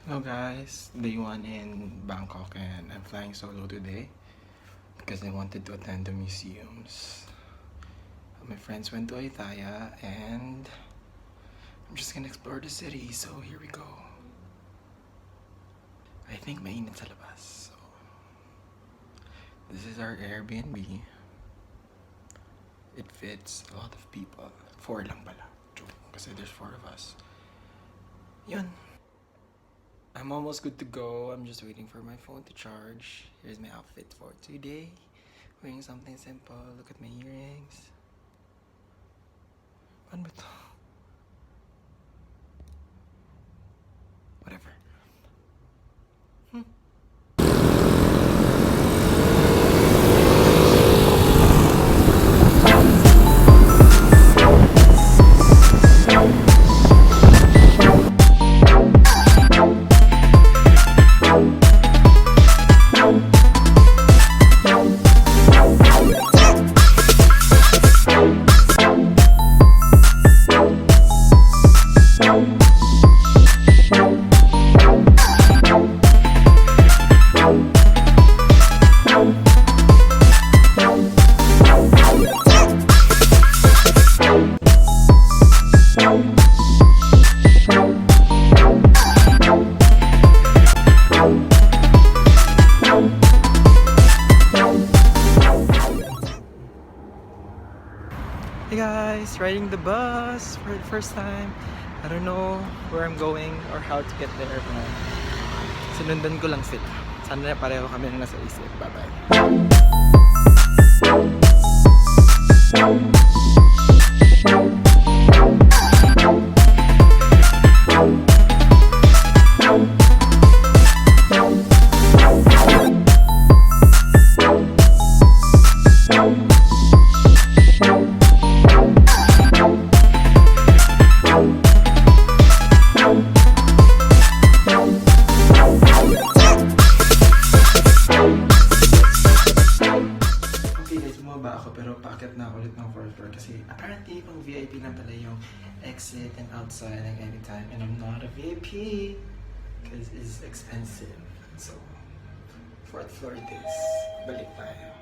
Hello guys, day 1 in Bangkok and I'm flying solo today because I wanted to attend the museums. My friends went to Ayutthaya and I'm just gonna explore the city, so here we go. I think mainit sa labas, so this is our Airbnb. It fits a lot of people. 4 lang pala, kasi there's 4 of us. Yun. I'm almost good to go. I'm just waiting for my phone to charge. Here's my outfit for today. Wearing something simple. Look at my earrings. Ano ba to? Whatever. Hey guys, riding the bus for the first time. I don't know where I'm going or how to get there, but sinundan ko lang sila. Sana pareho kami ng nasa isip. Bye-bye. Pero paakyat na ulit ng 4th floor kasi apparently pang VIP na pala yung exit and outside like anytime, and I'm not a VIP because it's expensive. So 4th floor it is. Balik tayo.